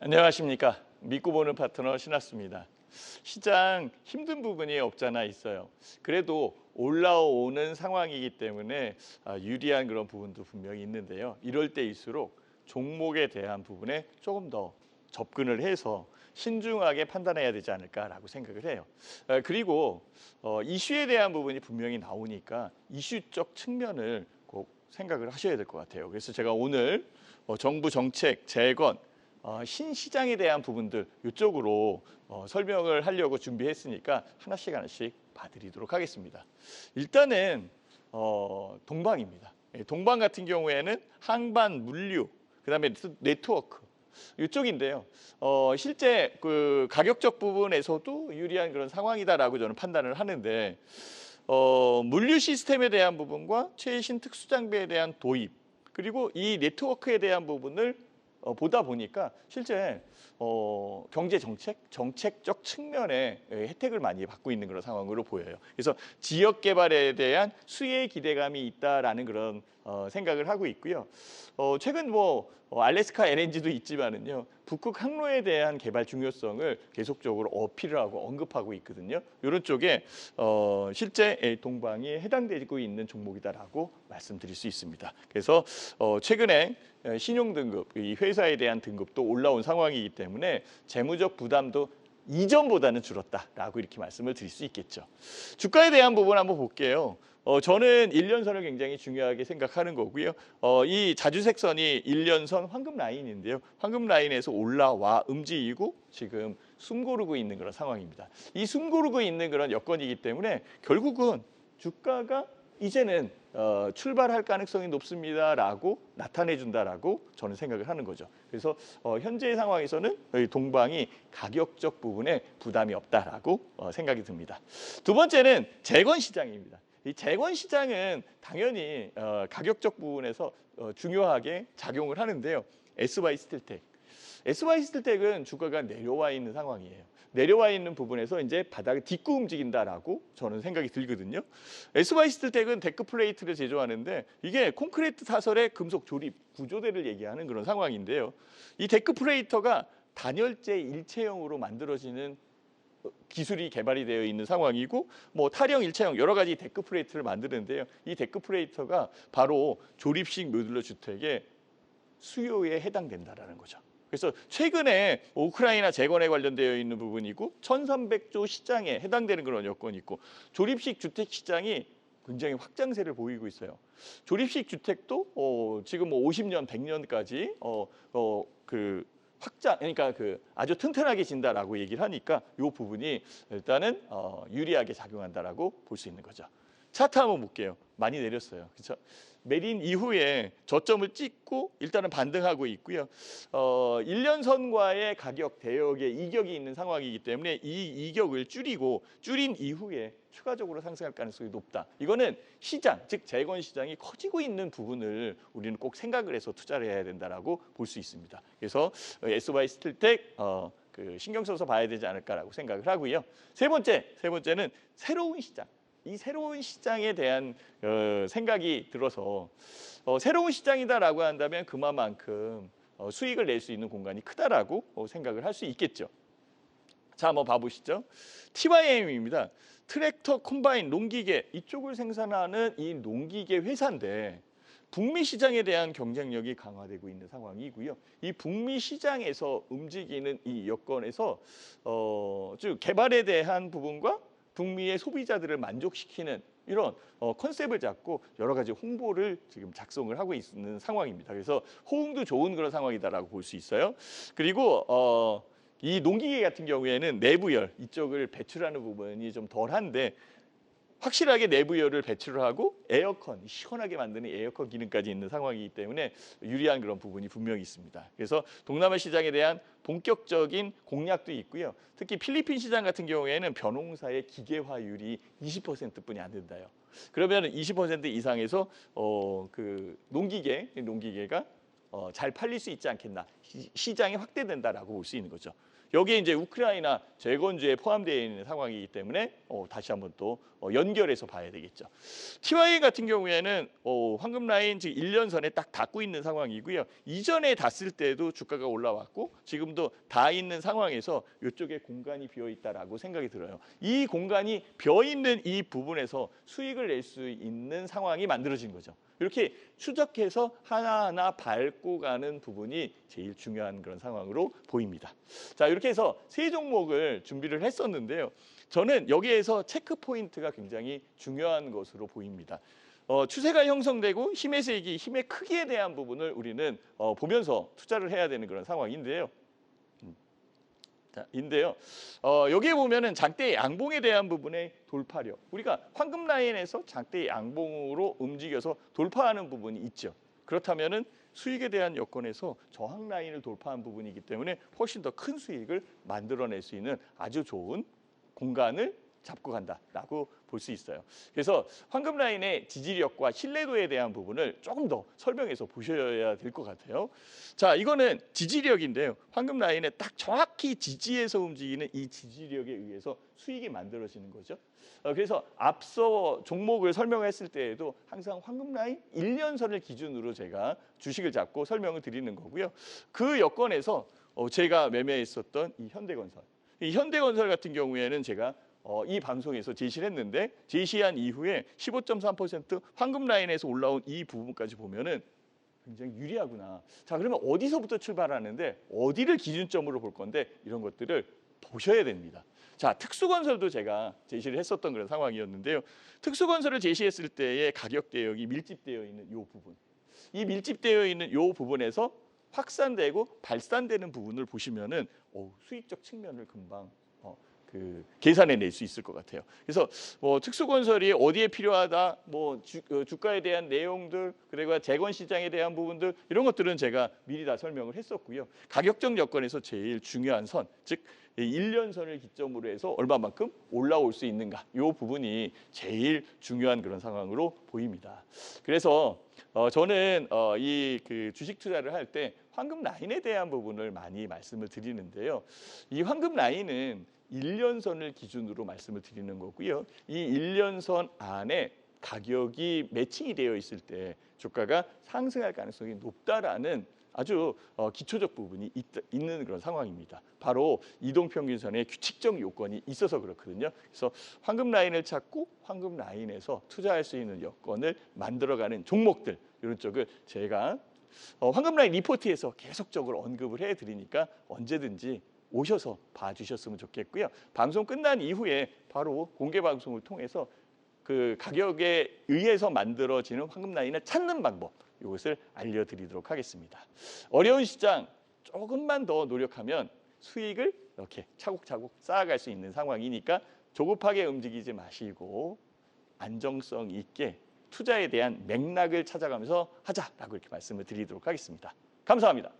안녕하십니까. 믿고 보는 파트너 신하수입니다. 시장 힘든 부분이 없잖아 있어요. 그래도 올라오는 상황이기 때문에 유리한 그런 부분도 분명히 있는데요. 이럴 때일수록 종목에 대한 부분에 조금 더 접근을 해서 신중하게 판단해야 되지 않을까라고 생각을 해요. 그리고 이슈에 대한 부분이 분명히 나오니까 이슈적 측면을 꼭 생각을 하셔야 될 것 같아요. 그래서 제가 오늘 정부 정책, 재건, 신시장에 대한 부분들 이쪽으로 설명을 하려고 준비했으니까 하나씩 봐드리도록 하겠습니다. 일단은 동방입니다. 동방 같은 경우에는 항반, 물류, 그다음에 네트워크 이쪽인데요. 실제 그 가격적 부분에서도 유리한 그런 상황이다라고 저는 판단을 하는데 물류 시스템에 대한 부분과 최신 특수 장비에 대한 도입 그리고 이 네트워크에 대한 부분을 보다 보니까 실제 경제 정책적 측면에 혜택을 많이 받고 있는 그런 상황으로 보여요. 그래서 지역 개발에 대한 수혜의 기대감이 있다라는 그런 생각을 하고 있고요. 최근 알래스카 LNG도 있지만은요. 북극 항로에 대한 개발 중요성을 계속적으로 어필을 하고 언급하고 있거든요. 이런 쪽에 실제 동방이 해당되고 있는 종목이다라고 말씀드릴 수 있습니다. 그래서 최근에 신용 등급, 이 회사에 대한 등급도 올라온 상황이기 때문에 재무적 부담도 이전보다는 줄었다라고 이렇게 말씀을 드릴 수 있겠죠. 주가에 대한 부분 한번 볼게요. 저는 1년선을 굉장히 중요하게 생각하는 거고요. 이 자주색 선이 1년선 황금 라인인데요. 황금 라인에서 올라와 움직이고 지금 숨 고르고 있는 그런 상황입니다. 이 숨 고르고 있는 그런 여건이기 때문에 결국은 주가가 이제는 출발할 가능성이 높습니다라고 나타내준다라고 저는 생각을 하는 거죠. 그래서 현재의 상황에서는 동방이 가격적 부분에 부담이 없다라고 생각이 듭니다. 두 번째는 재건 시장입니다. 이 재건 시장은 당연히 가격적 부분에서 중요하게 작용을 하는데요. SY스틸텍. SY스틸텍은 주가가 내려와 있는 상황이에요. 내려와 있는 부분에서 이제 바닥을 딛고 움직인다라고 저는 생각이 들거든요. SY스틸텍은 데크 플레이트를 제조하는데 이게 콘크리트 사설의 금속 조립 구조대를 얘기하는 그런 상황인데요. 이 데크 플레이터가 단열재 일체형으로 만들어지는 기술이 개발이 되어 있는 상황이고 탈형, 일체형 여러 가지 데크 플레이트를 만드는데요. 이 데크 플레이터가 바로 조립식 모듈러 주택의 수요에 해당된다라는 거죠. 그래서 최근에 우크라이나 재건에 관련되어 있는 부분이고 1300조 시장에 해당되는 그런 여건이 있고 조립식 주택 시장이 굉장히 확장세를 보이고 있어요. 조립식 주택도 지금 50년, 100년까지 확장, 그러니까 아주 튼튼하게 진다라고 얘기를 하니까 이 부분이 일단은 유리하게 작용한다라고 볼 수 있는 거죠. 차트 한번 볼게요. 많이 내렸어요. 그렇죠? 내린 이후에 저점을 찍고 일단은 반등하고 있고요. 1년선과의 가격 대역의 이격이 있는 상황이기 때문에 이 이격을 줄인 이후에 추가적으로 상승할 가능성이 높다. 이거는 시장, 즉 재건 시장이 커지고 있는 부분을 우리는 꼭 생각을 해서 투자를 해야 된다라고 볼 수 있습니다. 그래서 SY스틸텍 신경 써서 봐야 되지 않을까라고 생각을 하고요. 세 번째는 새로운 시장. 이 새로운 시장에 대한 생각이 들어서 새로운 시장이다라고 한다면 그만큼 수익을 낼 수 있는 공간이 크다라고 생각을 할 수 있겠죠. 자, 한번 봐보시죠. TYM입니다. 트랙터 콤바인 농기계 이쪽을 생산하는 이 농기계 회사인데 북미 시장에 대한 경쟁력이 강화되고 있는 상황이고요. 이 북미 시장에서 움직이는 이 여건에서 즉 개발에 대한 부분과 북미의 소비자들을 만족시키는 이런 컨셉을 잡고 여러 가지 홍보를 지금 작성을 하고 있는 상황입니다. 그래서 호응도 좋은 그런 상황이다라고 볼 수 있어요. 그리고 이 농기계 같은 경우에는 내부열 이쪽을 배출하는 부분이 좀 덜한데 확실하게 내부열을 배출을 하고 에어컨, 시원하게 만드는 에어컨 기능까지 있는 상황이기 때문에 유리한 그런 부분이 분명히 있습니다. 그래서 동남아 시장에 대한 본격적인 공략도 있고요. 특히 필리핀 시장 같은 경우에는 벼농사의 기계화율이 20%뿐이 안 된다요. 그러면 20% 이상에서 농기계가 잘 팔릴 수 있지 않겠나, 시장이 확대된다라고 볼 수 있는 거죠. 여기에 이제 우크라이나 재건주에 포함되어 있는 상황이기 때문에 다시 한번 또 연결해서 봐야 되겠죠. TYA 같은 경우에는 황금 라인 지금 1년 선에 딱 닿고 있는 상황이고요. 이전에 닿았을 때도 주가가 올라왔고 지금도 닿아 있는 상황에서 이쪽에 공간이 비어 있다라고 생각이 들어요. 이 공간이 비어 있는 이 부분에서 수익을 낼 수 있는 상황이 만들어진 거죠. 이렇게 추적해서 하나하나 밟고 가는 부분이 제일 중요한 그런 상황으로 보입니다. 자, 이렇게 해서 세 종목을 준비를 했었는데요. 저는 여기에서 체크 포인트가 굉장히 중요한 것으로 보입니다. 추세가 형성되고 힘의 세기, 힘의 크기에 대한 부분을 우리는 보면서 투자를 해야 되는 그런 상황인데요. 여기에 보면은 장대 양봉에 대한 부분의 돌파력, 우리가 황금 라인에서 장대 양봉으로 움직여서 돌파하는 부분이 있죠. 그렇다면은 수익에 대한 여건에서 저항 라인을 돌파한 부분이기 때문에 훨씬 더 큰 수익을 만들어낼 수 있는 아주 좋은 공간을 잡고 간다라고 볼 수 있어요. 그래서 황금 라인의 지지력과 신뢰도에 대한 부분을 조금 더 설명해서 보셔야 될 것 같아요. 자, 이거는 지지력인데요. 황금 라인에 딱 정확히 지지해서 움직이는 이 지지력에 의해서 수익이 만들어지는 거죠. 그래서 앞서 종목을 설명했을 때에도 항상 황금 라인 1년선을 기준으로 제가 주식을 잡고 설명을 드리는 거고요. 그 여건에서 제가 매매했었던 이 현대건설. 이 현대건설 같은 경우에는 제가 이 방송에서 제시를 했는데 제시한 이후에 15.3% 황금 라인에서 올라온 이 부분까지 보면은 굉장히 유리하구나. 자, 그러면 어디서부터 출발하는데 어디를 기준점으로 볼 건데 이런 것들을 보셔야 됩니다. 자, 특수건설도 제가 제시를 했었던 그런 상황이었는데요. 특수건설을 제시했을 때의 가격 대역이 밀집되어 있는 이 부분. 이 밀집되어 있는 이 부분에서 확산되고 발산되는 부분을 보시면은 수익적 측면을 금방 계산해 낼 수 있을 것 같아요. 그래서 특수건설이 어디에 필요하다, 주가에 대한 내용들, 그리고 재건 시장에 대한 부분들 이런 것들은 제가 미리 다 설명을 했었고요. 가격적 여건에서 제일 중요한 선, 즉 1년선을 기점으로 해서 얼마만큼 올라올 수 있는가, 이 부분이 제일 중요한 그런 상황으로 보입니다. 그래서 저는 이 주식 투자를 할 때 황금 라인에 대한 부분을 많이 말씀을 드리는데요. 이 황금 라인은 1년선을 기준으로 말씀을 드리는 거고요. 이 1년선 안에 가격이 매칭이 되어 있을 때 주가가 상승할 가능성이 높다라는 아주 기초적 부분이 있는 그런 상황입니다. 바로 이동평균선의 규칙적 요건이 있어서 그렇거든요. 그래서 황금 라인을 찾고 황금 라인에서 투자할 수 있는 여건을 만들어가는 종목들, 이런 쪽을 제가 황금 라인 리포트에서 계속적으로 언급을 해드리니까 언제든지 오셔서 봐주셨으면 좋겠고요. 방송 끝난 이후에 바로 공개 방송을 통해서 그 가격에 의해서 만들어지는 황금 라인을 찾는 방법, 이것을 알려드리도록 하겠습니다. 어려운 시장 조금만 더 노력하면 수익을 이렇게 차곡차곡 쌓아갈 수 있는 상황이니까 조급하게 움직이지 마시고 안정성 있게 투자에 대한 맥락을 찾아가면서 하자라고 이렇게 말씀을 드리도록 하겠습니다. 감사합니다.